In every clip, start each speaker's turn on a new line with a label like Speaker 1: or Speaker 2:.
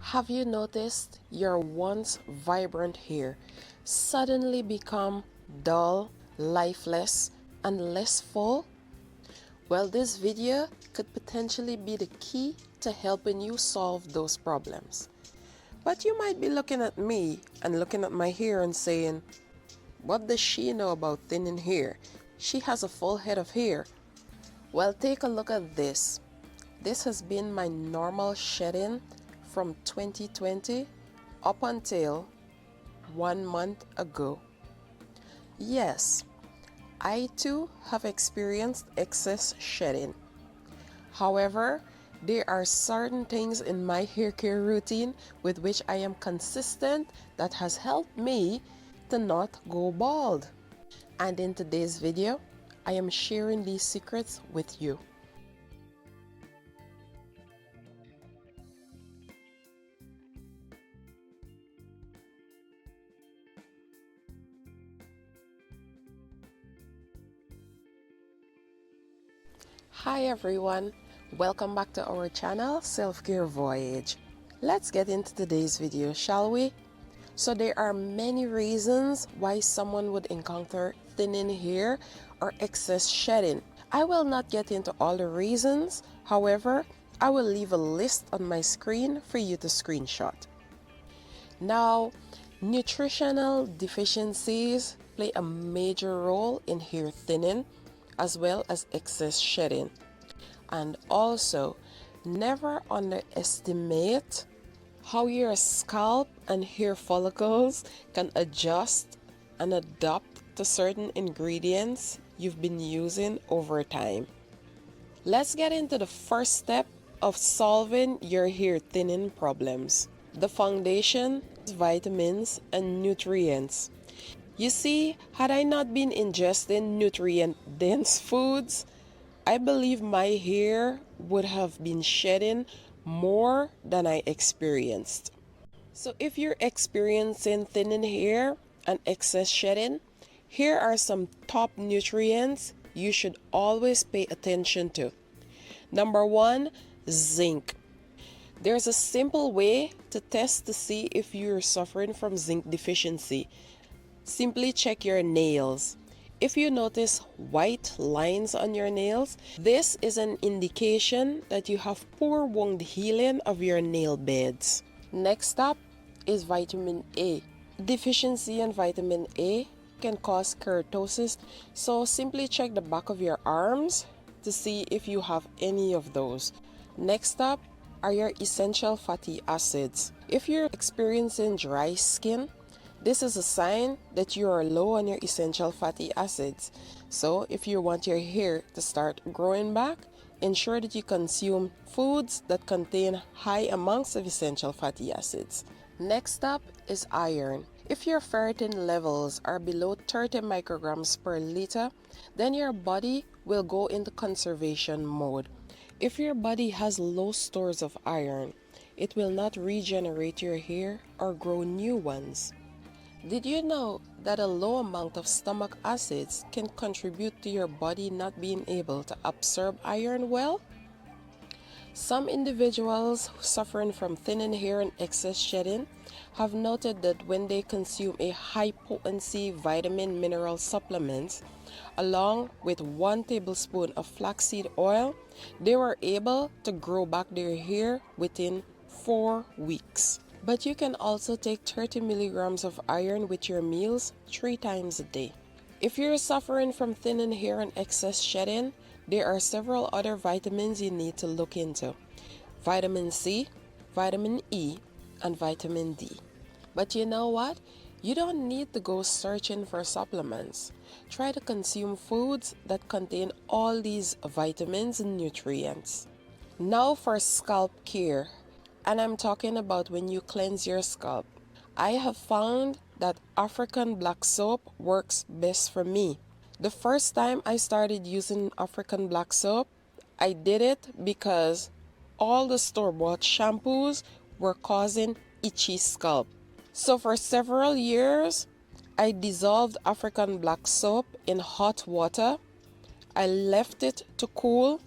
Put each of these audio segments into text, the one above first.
Speaker 1: Have you noticed your once vibrant hair suddenly become dull, lifeless, and less full? Well, this video could potentially be the key to helping you solve those problems. But you might be looking at me and looking at my hair and saying, what does she know about thinning hair? She has a full head of hair. Well, take a look at this. This has been my normal shedding from 2020 up until 1 month ago. Yes, I too have experienced excess shedding. However, there are certain things in my hair care routine with which I am consistent that has helped me to not go bald. And in today's video, I am sharing these secrets with you. Hi everyone, welcome back to our channel Self-Care Voyage. Let's get into today's video, shall we? So there are many reasons why someone would encounter thinning hair or excess shedding. I will not get into all the reasons, however, I will leave a list on my screen for you to screenshot. Now, nutritional deficiencies play a major role in hair thinning as well as excess shedding. And also, never underestimate how your scalp and hair follicles can adjust and adapt to certain ingredients you've been using over time. Let's get into the first step of solving your hair thinning problems. The foundation is vitamins and nutrients. You see, had I not been ingesting nutrient-dense foods, I believe my hair would have been shedding more than I experienced. So if you're experiencing thinning hair and excess shedding, here are some top nutrients you should always pay attention to. Number 1, zinc. There's a simple way to test to see if you're suffering from zinc deficiency. Simply check your nails. If you notice white lines on your nails, this is an indication that you have poor wound healing of your nail beds. Next up is vitamin A. Deficiency in vitamin A can cause keratosis, so simply check the back of your arms to see if you have any of those. Next up are your essential fatty acids. If you're experiencing dry skin, this is a sign that you are low on your essential fatty acids. So if you want your hair to start growing back, ensure that you consume foods that contain high amounts of essential fatty acids. Next up is iron. If your ferritin levels are below 30 micrograms per liter, then your body will go into conservation mode. If your body has low stores of iron, it will not regenerate your hair or grow new ones. Did you know that a low amount of stomach acids can contribute to your body not being able to absorb iron well? Some individuals suffering from thinning hair and excess shedding have noted that when they consume a high-potency vitamin mineral supplement along with 1 tablespoon of flaxseed oil, they were able to grow back their hair within 4 weeks. But you can also take 30 milligrams of iron with your meals 3 times a day. If you're suffering from thinning hair and excess shedding, there are several other vitamins you need to look into. Vitamin C, vitamin E, and vitamin D. But you know what? You don't need to go searching for supplements. Try to consume foods that contain all these vitamins and nutrients. Now for scalp care. And I'm talking about when you cleanse your scalp. I have found that African black soap works best for me. The first time I started using African black soap, I did it because all the store-bought shampoos were causing itchy scalp. So for several years, I dissolved African black soap in hot water. I left it to cool,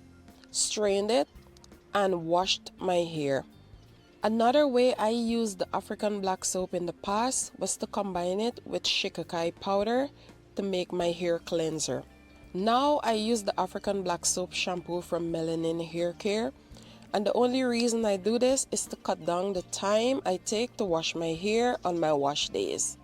Speaker 1: strained it, and washed my hair. Another way I used the African black soap in the past was to combine it with shikakai powder to make my hair cleanser. Now I use the African black soap shampoo from Melanin Hair Care, and the only reason I do this is to cut down the time I take to wash my hair on my wash days.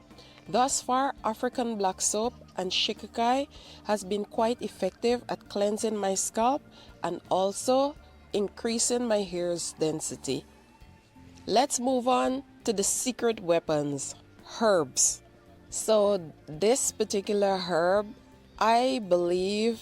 Speaker 1: Thus far, African black soap and shikakai has been quite effective at cleansing my scalp and also increasing my hair's density. Let's move on to the secret weapons, herbs. So this particular herb, I believe,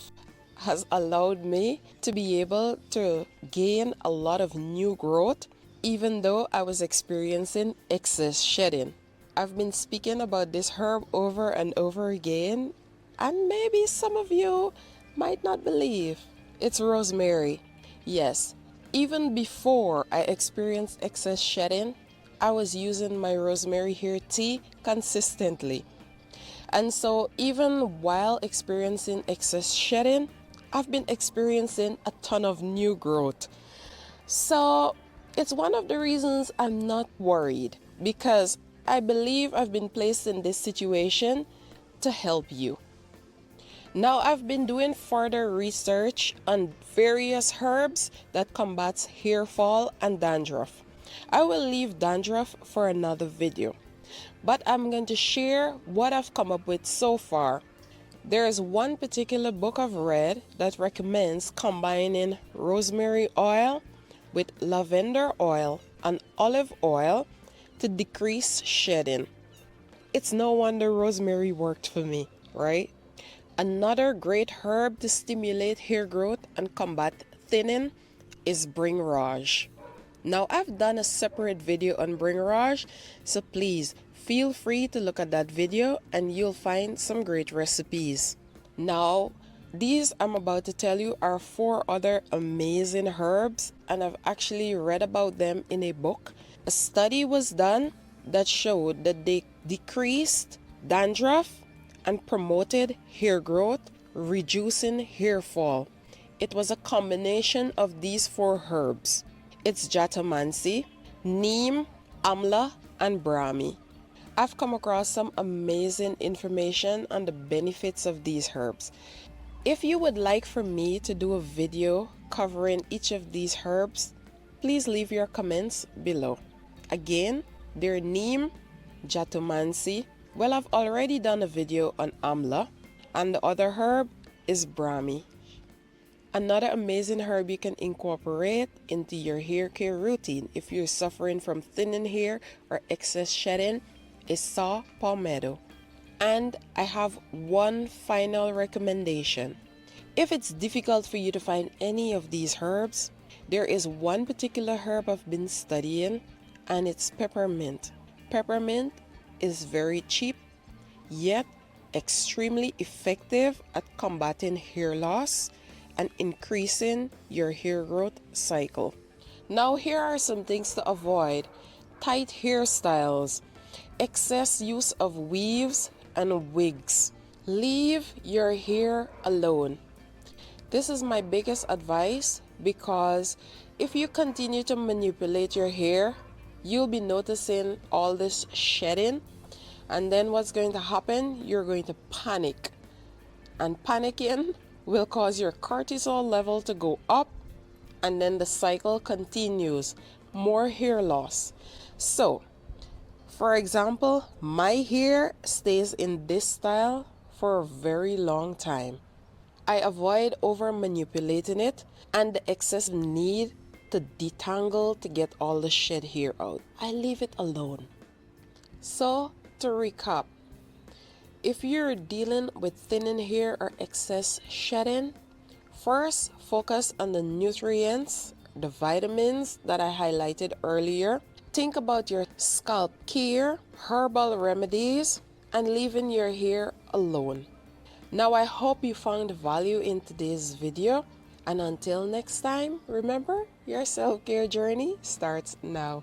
Speaker 1: has allowed me to be able to gain a lot of new growth even though I was experiencing excess shedding. I've been speaking about this herb over and over again, and maybe some of you might not believe. It's rosemary. Yes, even before I experienced excess shedding, I was using my rosemary hair tea consistently. And so even while experiencing excess shedding, I've been experiencing a ton of new growth. So it's one of the reasons I'm not worried, because I believe I've been placed in this situation to help you. Now I've been doing further research on various herbs that combats hair fall and dandruff. I will leave dandruff for another video, but I'm going to share what I've come up with so far. There is one particular book I've read that recommends combining rosemary oil with lavender oil and olive oil to decrease shedding. It's no wonder rosemary worked for me, right? Another great herb to stimulate hair growth and combat thinning is Bhringraj. Now I've done a separate video on Bhringraj, so please feel free to look at that video and you'll find some great recipes. Now, these I'm about to tell you are 4 other amazing herbs, and I've actually read about them in a book. A study was done that showed that they decreased dandruff and promoted hair growth, reducing hair fall. It was a combination of these 4 herbs. It's Jatamansi, Neem, Amla, and Brahmi. I've come across some amazing information on the benefits of these herbs. If you would like for me to do a video covering each of these herbs, please leave your comments below. Again, they're Neem, Jatamansi. Well, I've already done a video on Amla, and the other herb is Brahmi. Another amazing herb you can incorporate into your hair care routine if you're suffering from thinning hair or excess shedding is saw palmetto. And I have one final recommendation. If it's difficult for you to find any of these herbs, there is one particular herb I've been studying, and it's peppermint. Peppermint is very cheap, yet extremely effective at combating hair loss and increasing your hair growth cycle. Now here are some things to avoid: tight hairstyles, excess use of weaves and wigs. Leave your hair alone. This is my biggest advice, because if you continue to manipulate your hair, you'll be noticing all this shedding, and then what's going to happen? You're going to panic, and panicking will cause your cortisol level to go up, and then the cycle continues, more hair loss. So for example, my hair stays in this style for a very long time. I avoid over manipulating it and the excessive need to detangle to get all the shed hair out. I leave it alone. So to recap, if you're dealing with thinning hair or excess shedding, first focus on the nutrients, the vitamins that I highlighted earlier. Think about your scalp care, herbal remedies, and leaving your hair alone. Now I hope you found value in today's video, and until next time, remember, your self-care journey starts now.